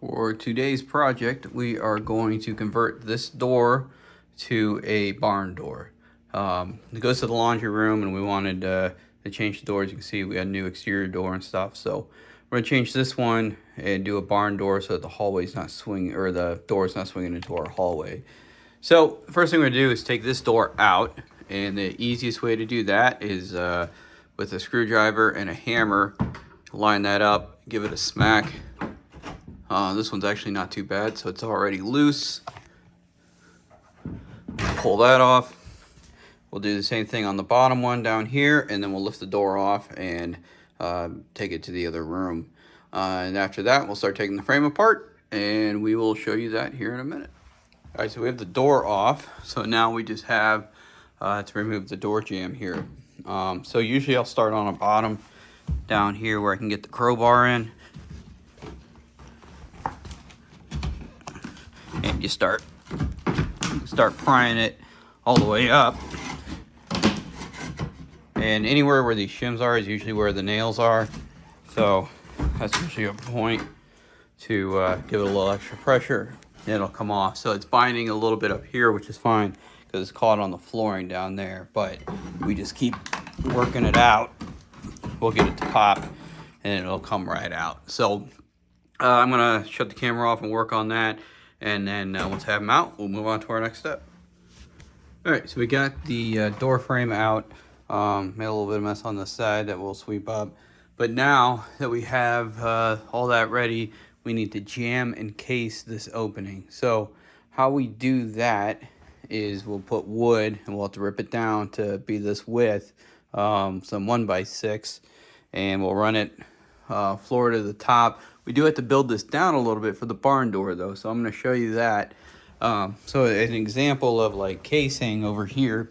For today's project, we are going to convert this door to a barn door. It goes to the laundry room, and we wanted to change the doors. You can see we had a new exterior door and stuff. So we're gonna change this one and do a barn door so that the hallway's not swinging, or the door's not swinging into our hallway. So the first thing we're gonna do is take this door out, and the easiest way to do that is with a screwdriver and a hammer. Line that up, give it a smack. This one's actually not too bad, so it's already loose. Pull that off. We'll do the same thing on the bottom one down here, and then we'll lift the door off and take it to the other room. And after that, we'll start taking the frame apart, and we will show you that here in a minute. All right, so we have the door off, so now we just have to remove the door jamb here. So usually I'll start on the bottom down here where I can get the crowbar in. And you start prying it all the way up. And anywhere where these shims are is usually where the nails are. So that's usually a point to give it a little extra pressure, and it'll come off. So it's binding a little bit up here, which is fine because it's caught on the flooring down there. But we just keep working it out. We'll get it to pop and it'll come right out. So I'm gonna shut the camera off and work on that. And then once I have them out, we'll move on to our next step. All right, so we got the door frame out. Made a little bit of mess on the side that we'll sweep up. But now that we have all that ready, we need to jam and case this opening. So how we do that is we'll put wood, and we'll have to rip it down to be this width, some 1x6, and we'll run it floor to the top. We do have to build this down a little bit for the barn door though, so I'm going to show you that. So an example of like casing over here,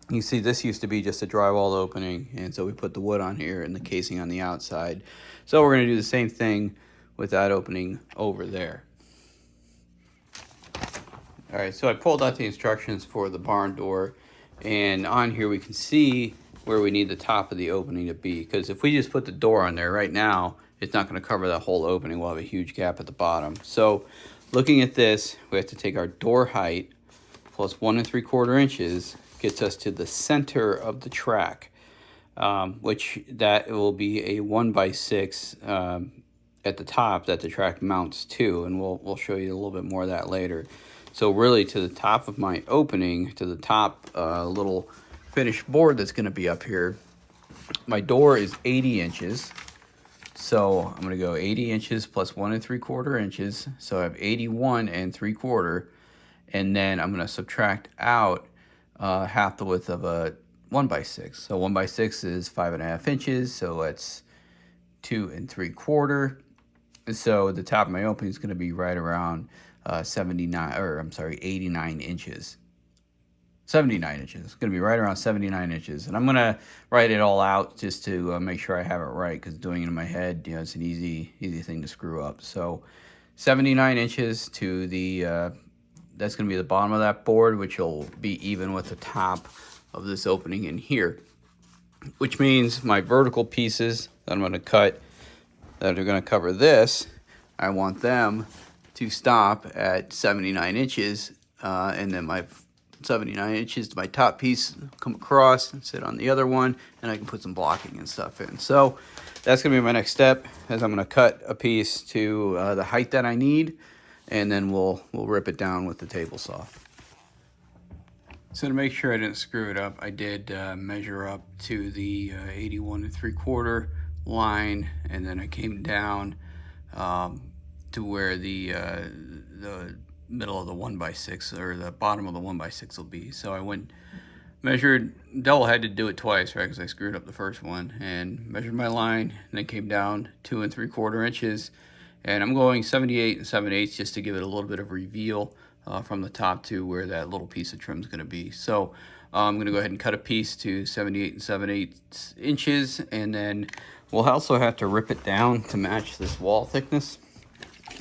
you see this used to be just a drywall opening, and so we put the wood on here and the casing on the outside. So we're going to do the same thing with that opening over there. All right, so I pulled out the instructions for the barn door, and on here we can see where we need the top of the opening to be, because if we just put the door on there right now, it's not going to cover that whole opening. We'll have a huge gap at the bottom. So looking at this, we have to take our door height plus 1 3/4 inches, gets us to the center of the track, which that will be a 1x6 at the top that the track mounts to, and we'll show you a little bit more of that later. So really to the top of my opening, to the top little finished board that's going to be up here, my door is 80 inches. So I'm going to go 80 inches plus 1 3/4 inches. So I have 81 3/4. And then I'm going to subtract out half the width of a 1x6. So 1x6 is 5.5 inches. So that's 2 3/4. So the top of my opening is going to be right around 89 inches. 79 inches. It's going to be right around 79 inches. And I'm going to write it all out just to make sure I have it right, because doing it in my head, you know, it's an easy thing to screw up. So 79 inches to the, that's going to be the bottom of that board, which will be even with the top of this opening in here. Which means my vertical pieces that I'm going to cut that are going to cover this, I want them to stop at 79 inches, and then my 79 inches to my top piece come across and sit on the other one, and I can put some blocking and stuff in. So that's gonna be my next step, as I'm gonna cut a piece to the height that I need, and then we'll rip it down with the table saw. So to make sure I didn't screw it up, I did measure up to the 81 3/4 line, and then I came down to where the middle of the 1x6, or the bottom of the 1x6 will be. So I went, measured, had to do it twice, right, because I screwed up the first one, and measured my line, and then came down 2 3/4 inches, and I'm going 78 7/8 just to give it a little bit of reveal from the top to where that little piece of trim is going to be. So I'm going to go ahead and cut a piece to 78 7/8 inches, and then we'll also have to rip it down to match this wall thickness.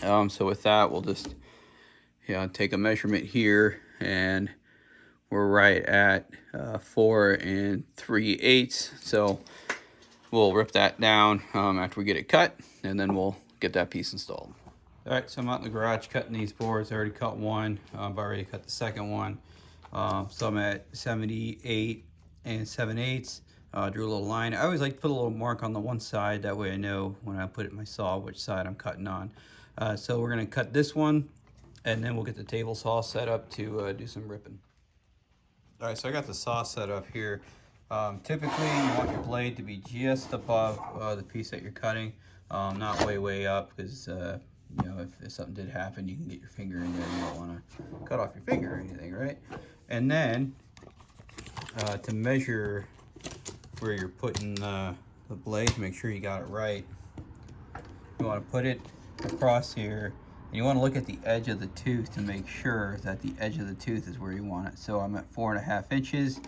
So with that, we'll just take a measurement here, and we're right at 4 3/8. So we'll rip that down after we get it cut, and then we'll get that piece installed. All right, so I'm out in the garage cutting these boards. I already cut one. I've already cut the second one. So I'm at 78 and 7/8. Drew a little line. I always like to put a little mark on the one side. That way I know when I put it in my saw which side I'm cutting on. So we're going to cut this one, and then we'll get the table saw set up to do some ripping. All right, so I got the saw set up here. Typically, you want your blade to be just above the piece that you're cutting, not way up, because you know, if something did happen, you can get your finger in there. You don't want to cut off your finger or anything, right? And then to measure where you're putting the blade, to make sure you got it right, you want to put it across here, and you want to look at the edge of the tooth to make sure that the edge of the tooth is where you want it. So I'm at 4.5 inches,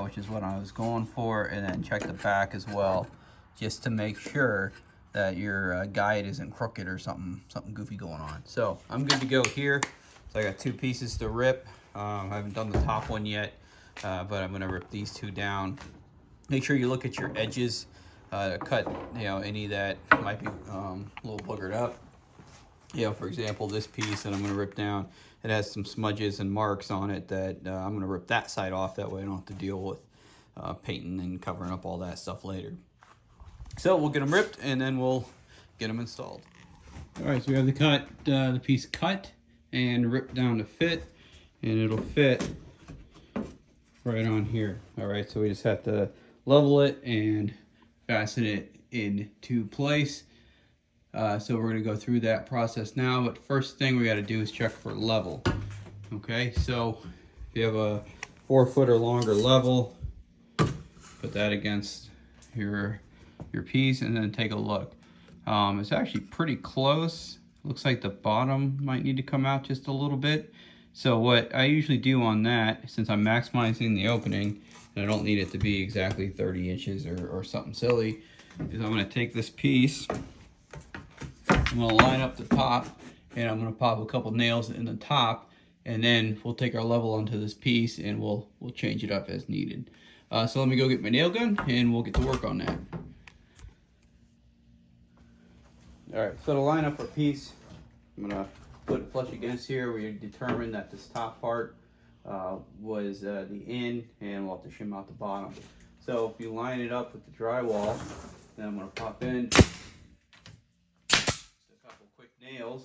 which is what I was going for, and then check the back as well, just to make sure that your guide isn't crooked or something goofy going on. So I'm good to go here. So I got 2 pieces to rip. I haven't done the top one yet, but I'm gonna rip these 2 down. Make sure you look at your edges, cut, you know, any that might be a little boogered up. You know, for example, this piece that I'm gonna rip down, it has some smudges and marks on it that I'm gonna rip that side off. That way I don't have to deal with painting and covering up all that stuff later. So we'll get them ripped, and then we'll get them installed. All right, so we have the piece cut and ripped down to fit, and it'll fit right on here. All right, so we just have to level it and fasten it into place. So we're gonna go through that process now, but first thing we gotta do is check for level. Okay, so if you have a 4 foot or longer level, put that against your piece and then take a look. It's actually pretty close. Looks like the bottom might need to come out just a little bit. So what I usually do on that, since I'm maximizing the opening, and I don't need it to be exactly 30 inches or something silly, is I'm gonna take this piece, I'm gonna line up the top, and I'm gonna pop a couple nails in the top, and then we'll take our level onto this piece and we'll change it up as needed. So let me go get my nail gun and we'll get to work on that. All right, so to line up our piece, I'm gonna put it flush against here. We determined that this top part was the in, and we'll have to shim out the bottom. So if you line it up with the drywall, then I'm gonna pop in just a couple quick nails.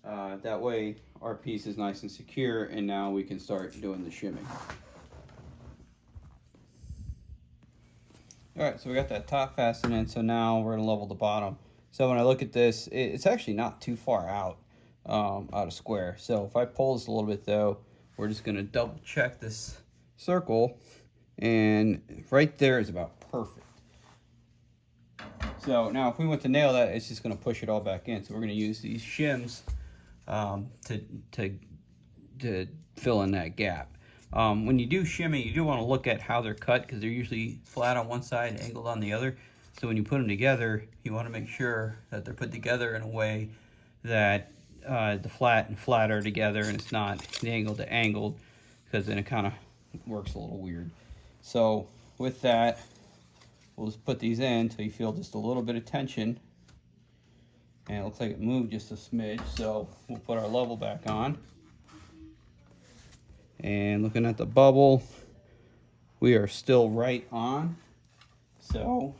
That way our piece is nice and secure, and now we can start doing the shimming. All right, so we got that top fastened in, so now we're gonna level the bottom. So when I look at this, it's actually not too far out of square. So if I pull this a little bit though, we're just gonna double check this circle, and right there is about perfect. So now if we want to nail that, it's just gonna push it all back in. So we're gonna use these shims to fill in that gap. When you do shimmy, you do want to look at how they're cut, because they're usually flat on one side and angled on the other. So when you put them together, you want to make sure that they're put together in a way that the flat and flat are together, and it's not the angled to angled, because then it kind of works a little weird. So with that, we'll just put these in until you feel just a little bit of tension. And it looks like it moved just a smidge, so we'll put our level back on. And looking at the bubble, we are still right on. So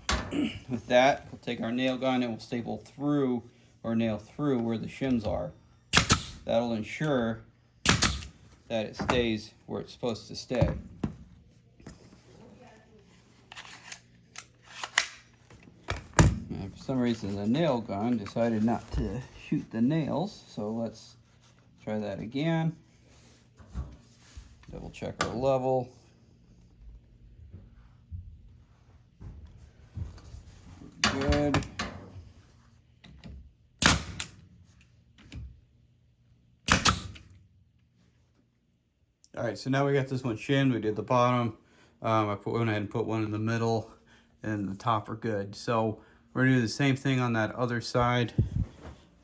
with that, we'll take our nail gun and we'll staple through or nail through where the shims are. That'll ensure that it stays where it's supposed to stay. And for some reason, the nail gun decided not to shoot the nails, so let's try that again. Double check our level. Good. All right, so now we got this one shimmed. We did the bottom. I went ahead and put one in the middle, and the top are good. So we're gonna do the same thing on that other side.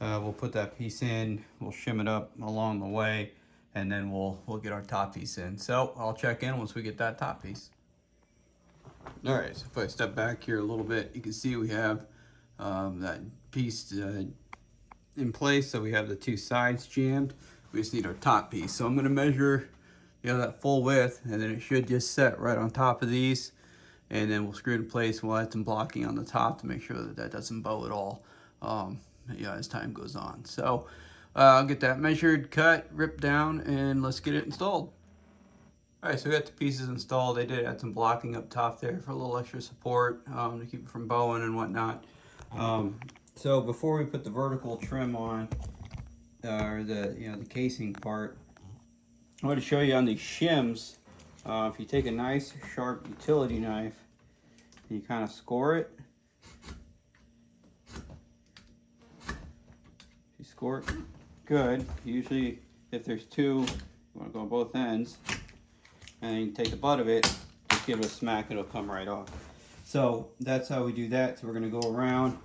We'll put that piece in. We'll shim it up along the way, and then we'll get our top piece in. So I'll check in once we get that top piece. All right, so if I step back here a little bit, you can see we have that piece in place, so we have the two sides jammed. We just need our top piece. So I'm going to measure, that full width, and then it should just set right on top of these. And then we'll screw it in place. We'll add some blocking on the top to make sure that that doesn't bow at all, as time goes on. So I'll get that measured, cut, ripped down, and let's get it installed. All right, so we got the pieces installed. I did add some blocking up top there for a little extra support to keep it from bowing and whatnot. So before we put the vertical trim on, or the casing part, I want to show you on these shims. If you take a nice sharp utility knife and you kind of score it, if you score it good, usually if there's two, you want to go on both ends, and you can take the butt of it, just give it a smack, it'll come right off. So that's how we do that. So we're going to go around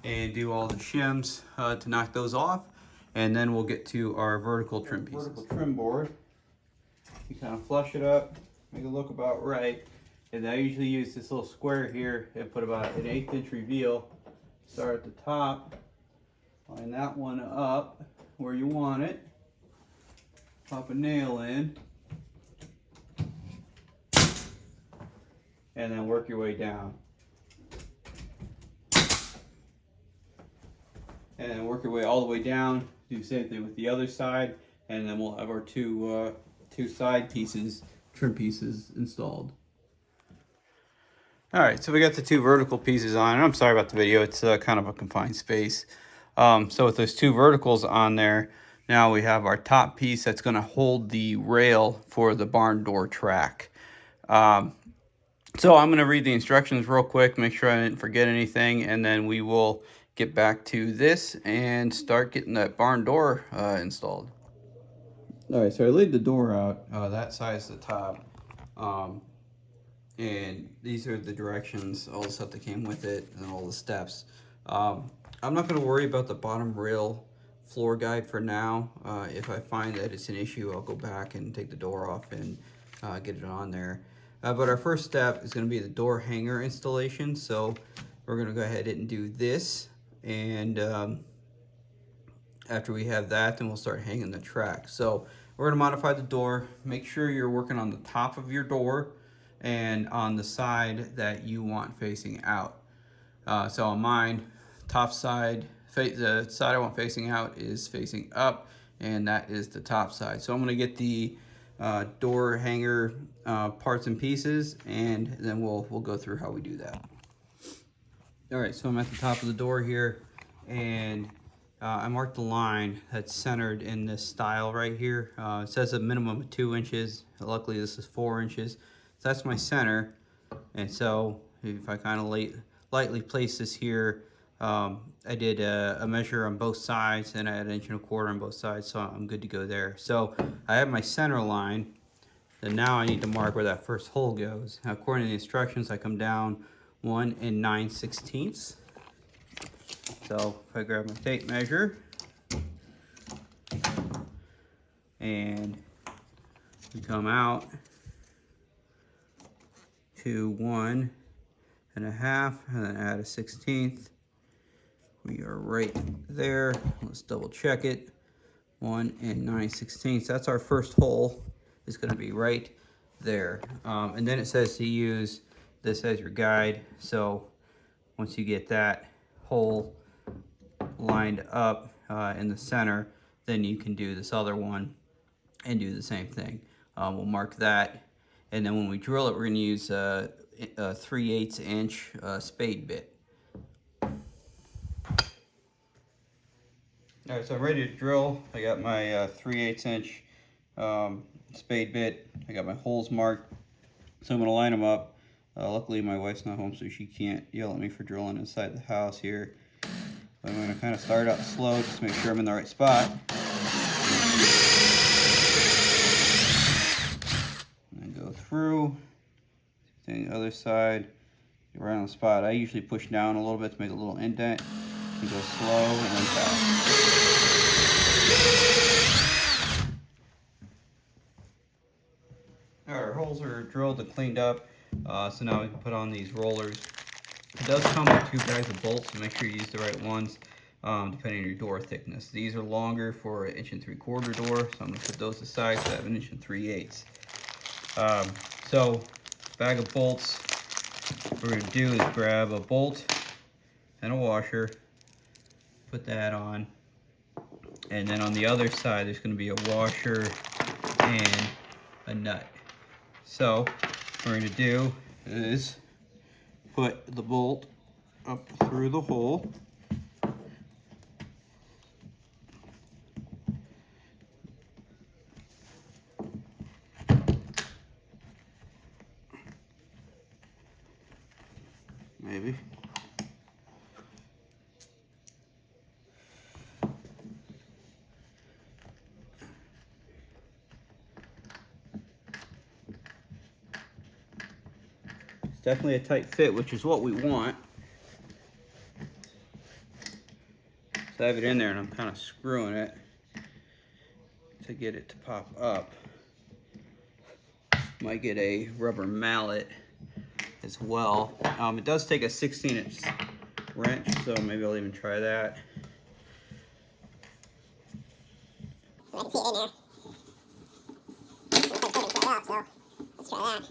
and do all the shims to knock those off, and then we'll get to our vertical trim pieces. Vertical trim board, you kind of flush it up, make it look about right, and I usually use this little square here and put about an 1/8 inch reveal. Start at the top, line that one up where you want it, pop a nail in, and then work your way down. And then work your way all the way down. Do the same thing with the other side, and then we'll have our two side pieces, trim pieces installed. All right, so we got the two vertical pieces on. I'm sorry about the video, it's kind of a confined space. So with those two verticals on there, now we have our top piece that's going to hold the rail for the barn door track. So I'm going to read the instructions real quick, make sure I didn't forget anything, and then we will get back to this and start getting that barn door installed. All right, so I laid the door out, that size the top, and these are the directions, all the stuff that came with it, and all the steps. I'm not going to worry about the bottom rail floor guide for now. If I find that it's an issue, I'll go back and take the door off and get it on there. But our first step is going to be the door hanger installation. So we're going to go ahead and do this. And after we have that, then we'll start hanging the track. So we're going to modify the door. Make sure you're working on the top of your door and on the side that you want facing out. So on mine, top side, the side I want facing out is facing up, and that is the top side. So I'm going to get the door hanger parts and pieces, and then we'll go through how we do that. All right, so I'm at the top of the door here, and I marked the line that's centered in this style right here. It says a minimum of 2 inches. Luckily, this is 4 inches. So that's my center, and so if I kind of lightly place this here, I did a measure on both sides, and I had 1 1/4 inch on both sides, so I'm good to go there. So I have my center line, and now I need to mark where that first hole goes. Now, according to the instructions, I come down 1 9/16. So if I grab my tape measure, and we come out to 1 1/2, and then add a 1/16. We are right there. Let's double check it. 1 9/16. That's our first hole. It's going to be right there. And then it says to use this as your guide. So once you get that hole lined up in the center, then you can do this other one and do the same thing. We'll mark that. And then when we drill it, we're going to use a 3/8 inch spade bit. All right, so I'm ready to drill. I got my 3/8 inch spade bit. I got my holes marked. So I'm going to line them up. Luckily, my wife's not home, so she can't yell at me for drilling inside the house here. But I'm going to kind of start out slow just to make sure I'm in the right spot. And go through. Same the other side. Get right on the spot. I usually push down a little bit to make a little indent. And go slow and then fast. All right, our holes are drilled and cleaned up. So now we can put on these rollers. It does come with 2 bags of bolts, so make sure you use the right ones. depending on your door thickness. These are longer for an 1 3/4 door, so I'm going to put those aside so I have an 1 3/8. So, bag of bolts, what we're going to do is grab a bolt and a washer, put that on, and then on the other side there's going to be a washer and a nut. So, what we're going to do is put the bolt up through the hole. Maybe. It's definitely a tight fit, which is what we want. So I have it in there and I'm kind of screwing it to get it to pop up. Might get a rubber mallet as well. It does take a 16-inch wrench, so maybe I'll even try that. I can see it in there. It's like putting it up, so let's try that.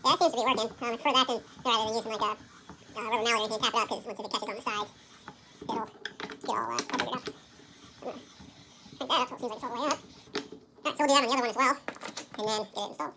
Yeah, that seems to be working. For that, then rather than using like a rubber mallet or anything, tap it up, because once it catches on the sides, it'll get all covered up. Like that, it seems like it's all the way up. Alright, so we'll do that on the other one as well, and then get it installed.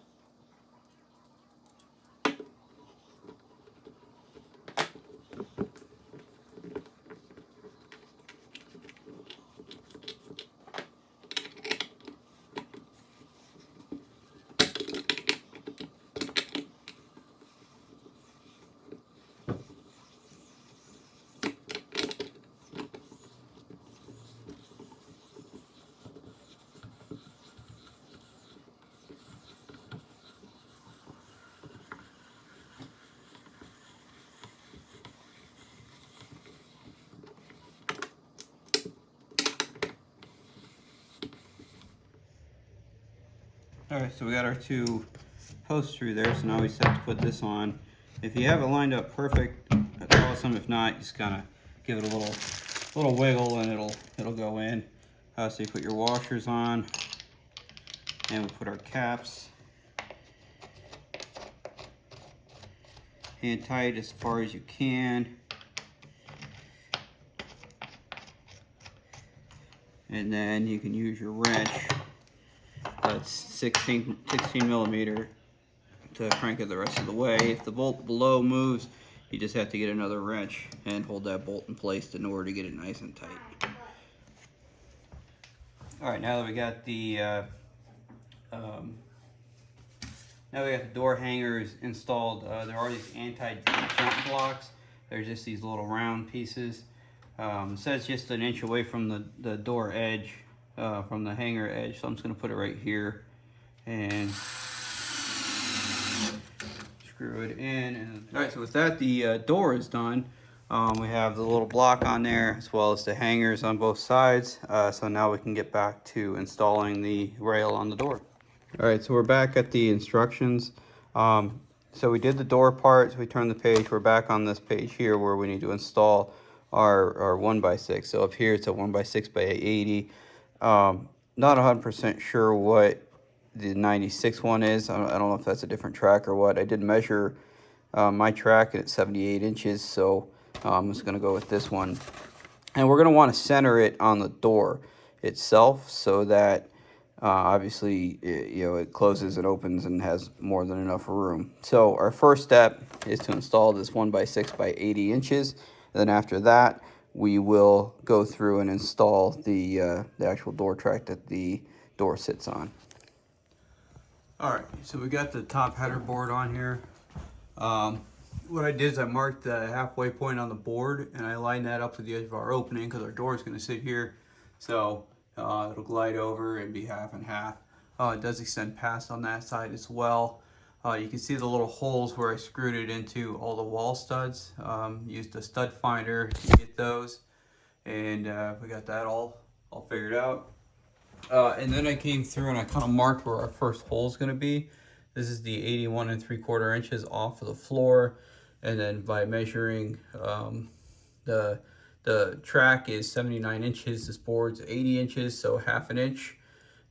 Alright, so we got our 2 posts through there, so now we just have to put this on. If you have it lined up perfect, that's awesome. If not, you just kind of give it a little wiggle and it'll go in. So you put your washers on, and we put our caps. Hand tight as far as you can. And then you can use your wrench. That's 16 millimeter to crank it the rest of the way. If the bolt below moves, you just have to get another wrench and hold that bolt in place in order to get it nice and tight. All right, now that we got the door hangers installed, there are these anti-jump blocks. They're just these little round pieces. It says just an inch away from the door edge. From the hanger edge, so I'm just going to put it right here and screw it in. All right, so with that, the door is done. We have the little block on there as well as the hangers on both sides. So now we can get back to installing the rail on the door. All right, so we're back at the instructions. So we did the door parts. We turned the page. We're back on this page here where we need to install our 1x6. So up here it's a 1x6 by 80. Not 100% sure what the 96 one is. I don't know if that's a different track or what. I did measure my track at 78 inches, so I'm just going to go with this one. And we're going to want to center it on the door itself so that obviously it closes and opens and has more than enough room. So our first step is to install this 1x6 by 80 inches. And then after that, we will go through and install the actual door track that the door sits on. All right, so we got the top header board on here. What I did is I marked the halfway point on the board and I lined that up to the edge of our opening because our door is going to sit here. So it'll glide over and be half and half. It does extend past on that side as well. You can see the little holes where I screwed it into all the wall studs. Used a stud finder to get those, and we got that all figured out. And then I came through and I kind of marked where our first hole is going to be. This is the 81 3/4 inches off of the floor, and then by measuring the track is 79 inches, this board's 80 inches, so half an inch,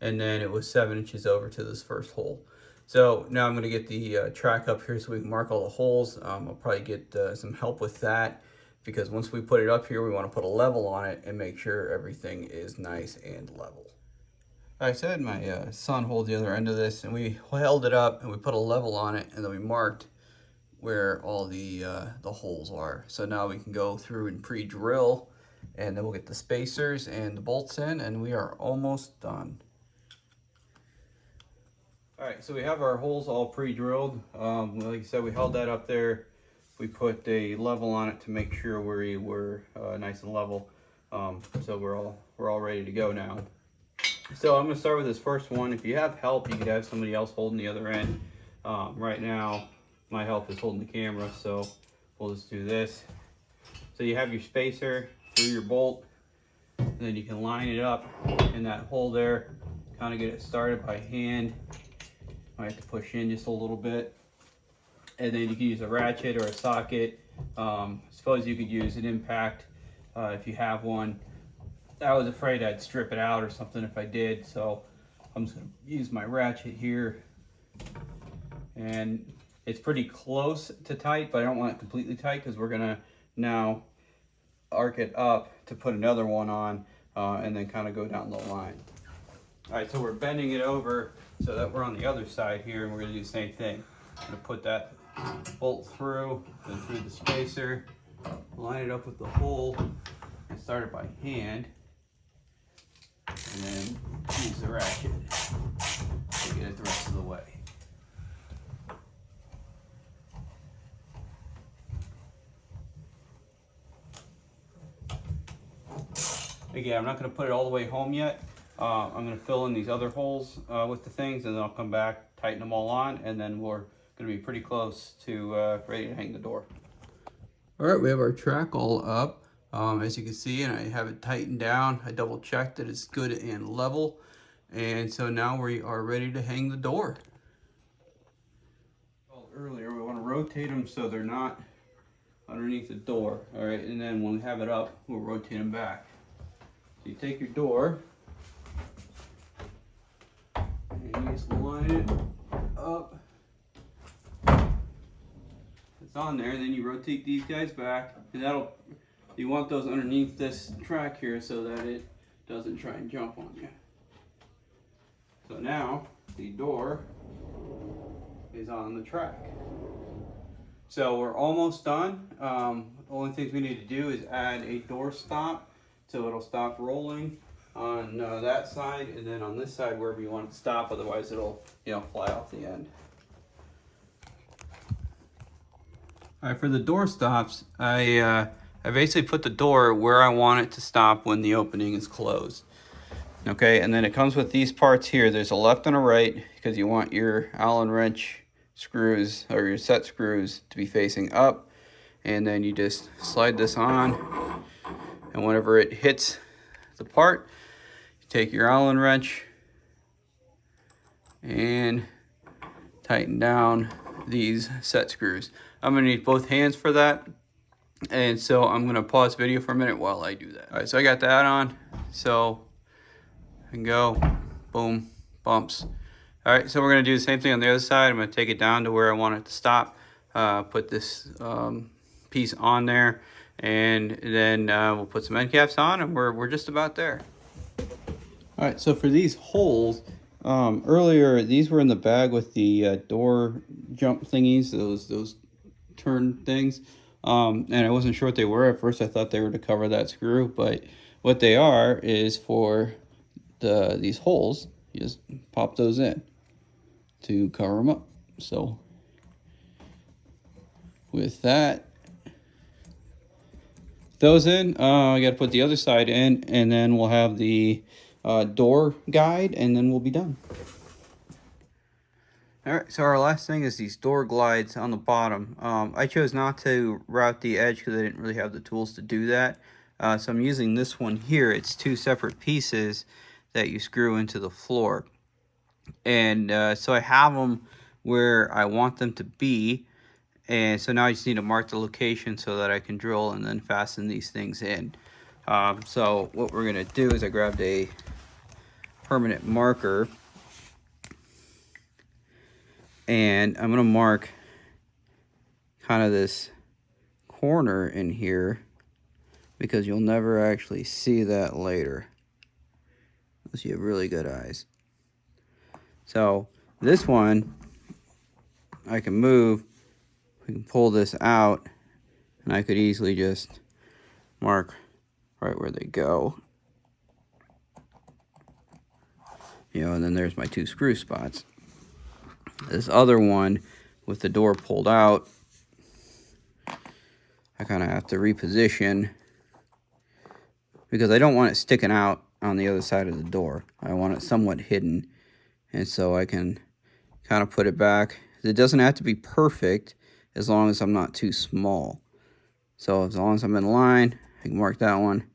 and then it was 7 inches over to this first hole. So now I'm going to get the track up here so we can mark all the holes. I'll probably get some help with that, because once we put it up here, we want to put a level on it and make sure everything is nice and level. I said my son hold the other end of this, and we held it up and we put a level on it, and then we marked where all the holes are. So now we can go through and pre-drill, and then we'll get the spacers and the bolts in, and we are almost done. All right, so we have our holes all pre-drilled. Like I said, we held that up there. We put a level on it to make sure we were nice and level. So we're all ready to go now. So I'm gonna start with this first one. If you have help, you could have somebody else holding the other end. Right now, my help is holding the camera, so we'll just do this. So you have your spacer through your bolt, and then you can line it up in that hole there, kind of get it started by hand. I have to push in just a little bit. And then you can use a ratchet or a socket. Suppose you could use an impact if you have one. I was afraid I'd strip it out or something if I did, so I'm just going to use my ratchet here. And it's pretty close to tight, but I don't want it completely tight, because we're going to now arc it up to put another one on, and then kind of go down the line. All right, so we're bending it over so that we're on the other side here, and we're going to do the same thing. I'm going to put that bolt through, then through the spacer, line it up with the hole, and start it by hand. And then use the ratchet to get it the rest of the way. Again, I'm not going to put it all the way home yet. I'm going to fill in these other holes with the things, and then I'll come back, tighten them all on, and then we're going to be pretty close to ready to hang the door. All right, we have our track all up. As you can see, and I have it tightened down. I double checked that it's good and level. And so now we are ready to hang the door. Earlier, we want to rotate them so they're not underneath the door. All right, and then when we have it up, we'll rotate them back. So you take your door, and you just line it up. It's on there, and then you rotate these guys back, and you want those underneath this track here so that it doesn't try and jump on you. So now the door is on the track. So we're almost done. The only things we need to do is add a door stop, so it'll stop rolling on that side, and then on this side wherever you want it to stop. Otherwise, it'll fly off the end. All right, for the door stops, I basically put the door where I want it to stop when the opening is closed. Okay, and then it comes with these parts here. There's a left and a right, because you want your Allen wrench screws or your set screws to be facing up. And then you just slide this on, and whenever it hits the part, you take your Allen wrench and tighten down these set screws. I'm going to need both hands for that. And so I'm going to pause video for a minute while I do that. All right, so I got that on. So I can go, boom, bumps. All right, so we're going to do the same thing on the other side. I'm going to take it down to where I want it to stop. Put this piece on there, and then we'll put some end caps on, and we're just about there. All right, so for these holes, earlier these were in the bag with the door jump thingies, those turn things. And I wasn't sure what they were. At first I thought they were to cover that screw, but what they are is for these holes. You just pop those in to cover them up. So with that, those in, I got to put the other side in, and then we'll have the door guide, and then we'll be done. All right, so our last thing is these door glides on the bottom. I chose not to route the edge because I didn't really have the tools to do that. So I'm using this one here. It's two separate pieces that you screw into the floor. And so I have them where I want them to be. And so now I just need to mark the location so that I can drill and then fasten these things in. So what we're gonna do is I grabbed a permanent marker, and I'm gonna mark kind of this corner in here because you'll never actually see that later unless you have really good eyes. So this one I can move, we can pull this out, and I could easily just mark right where they go. You know, and then there's my 2 screw spots. This other one with the door pulled out, I kind of have to reposition because I don't want it sticking out on the other side of the door. I want it somewhat hidden, and so I can kind of put it back. It doesn't have to be perfect as long as I'm not too small. So as long as I'm in line, I can mark that one,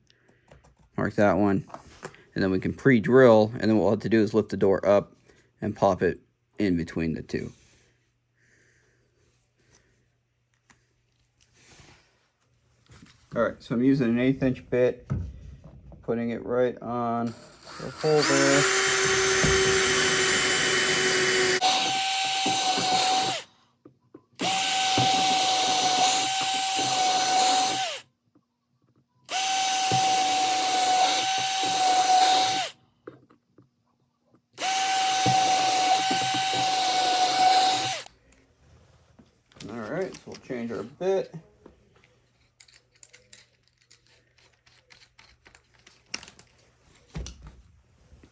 and then we can pre-drill, and then what we'll have to do is lift the door up and pop it in between the two. Alright, so I'm using an 1/8 inch bit, putting it right on the hole there. Alright, so we'll change our bit.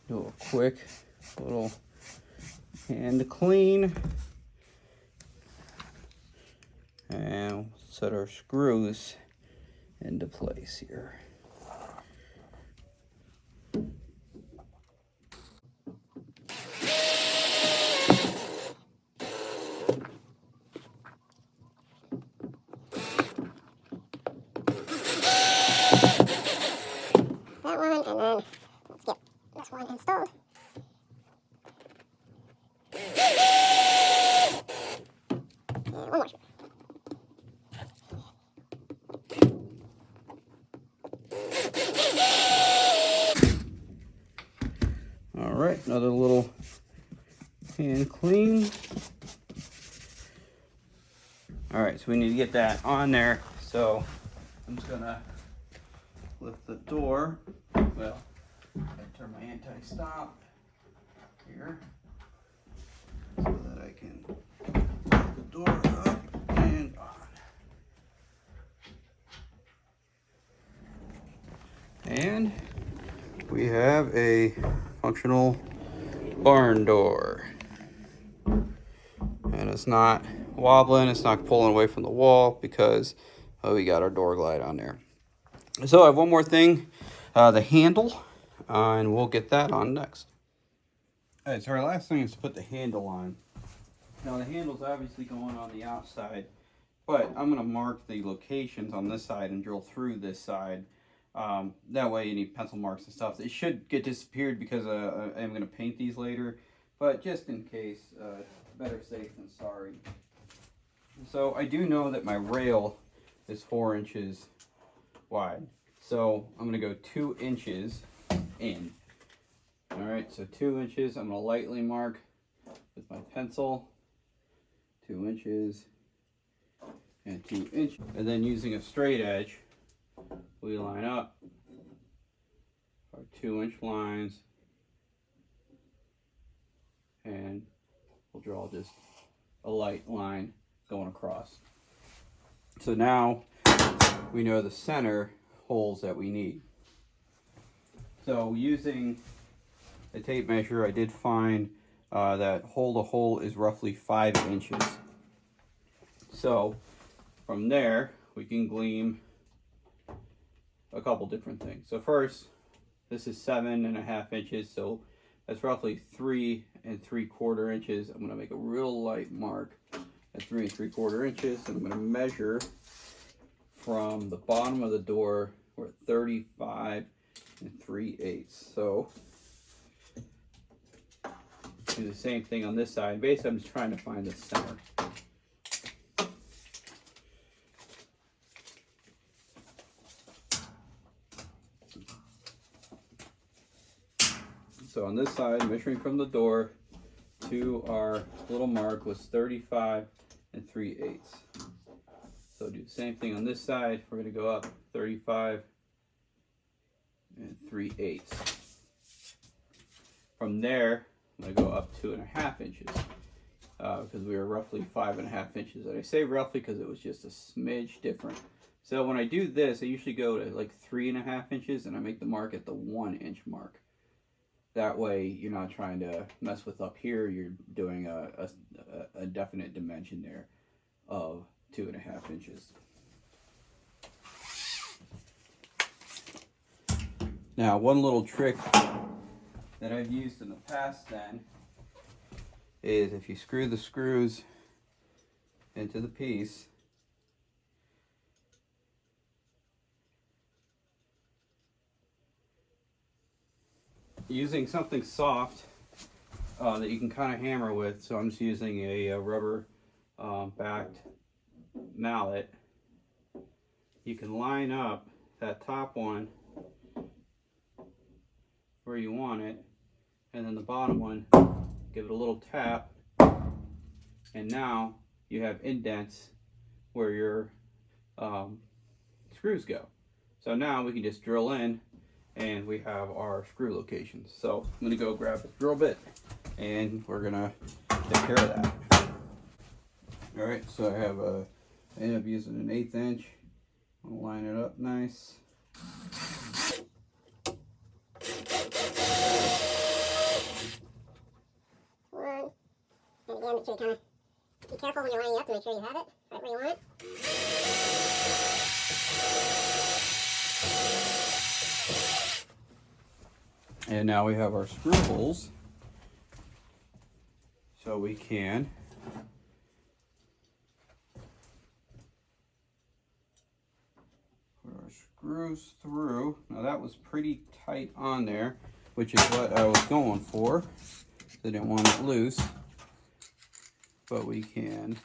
Do a quick little hand clean. And we'll set our screws into place here. That one, and then let's get this one installed. And one more. All right, another little hand clean. All right, so we need to get that on there. So I'm just gonna lift the door. Well, I turn my anti-stop here so that I can lift the door up and on. And we have a functional barn door. And it's not wobbling, it's not pulling away from the wall because we got our door glide on there. So I have one more thing, the handle, and we'll get that on next. All right, so our last thing is to put the handle on. Now the handle's obviously going on the outside, but I'm gonna mark the locations on this side and drill through this side. That way any pencil marks and stuff, it should get disappeared because I'm gonna paint these later, but just in case, better safe than sorry. So I do know that my rail is 4 inches wide. So I'm gonna go 2 inches in. All right, so 2 inches, I'm gonna lightly mark with my pencil, 2 inches and 2 inches. And then using a straight edge, we line up our 2 inch lines and we'll draw just a light line going across. So now we know the center holes that we need. So using a tape measure, I did find that hole to hole is roughly 5 inches. So from there, we can glean a couple different things. So first, this is 7.5 inches, so that's roughly 3 3/4 inches. I'm gonna make a real light mark at 3 3/4 inches. I'm gonna measure from the bottom of the door, we're at 35 3/8. So do the same thing on this side. Basically, I'm just trying to find the center. So on this side, measuring from the door to our little mark was 35 3/8. So do the same thing on this side. We're going to go up 35 3/8. From there, I'm going to go up 2.5 inches because we were roughly 5.5 inches. And I say roughly because it was just a smidge different. So when I do this, I usually go to like 3.5 inches and I make the mark at the 1 inch mark. That way you're not trying to mess with up here. You're doing a definite dimension there of 2.5 inches. Now, one little trick that I've used in the past then is if you screw the screws into the piece, using something soft that you can kind of hammer with, so I'm just using a rubber backed mallet. You can line up that top one where you want it, and then the bottom one, give it a little tap, and now you have indents where your screws go. So now we can just drill in and we have our screw locations. So I'm gonna go grab a drill bit and we're gonna take care of that. All right, so I ended up using an 1/8 inch. I'll line it up nice. One. And again, make sure you kind of be careful when you're lining up to make sure you have it right where you want it. And now we have our screw holes, so we can put our screws through. Now that was pretty tight on there, which is what I was going for. I didn't want it loose, but we can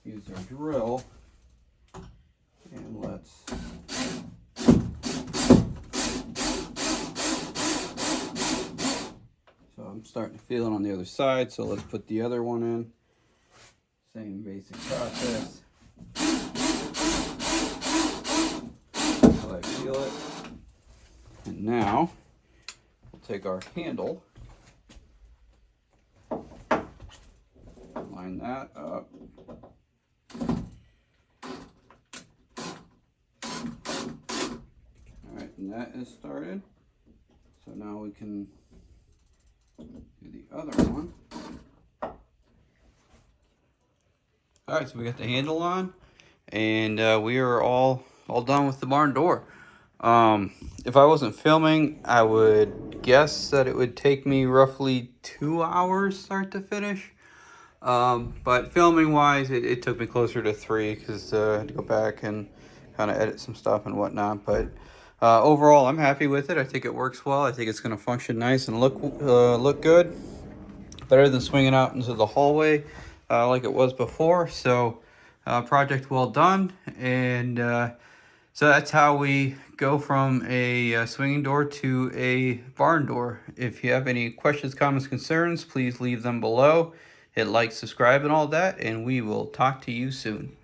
use our drill and let's I'm starting to feel it on the other side, so let's put the other one in. Same basic process. So I feel it. And now we'll take our handle, line that up. Alright, and that is started. So now we can do the other one. Alright, so we got the handle on, and we are all done with the barn door. If I wasn't filming, I would guess that it would take me roughly 2 hours start to finish. But filming wise, it took me closer to 3 because I had to go back and kind of edit some stuff and whatnot. But overall, I'm happy with it. I think it works well. I think it's going to function nice and look good. Better than swinging out into the hallway like it was before. So project well done. And so that's how we go from a swinging door to a barn door. If you have any questions, comments, concerns, please leave them below. Hit like, subscribe, and all that. And we will talk to you soon.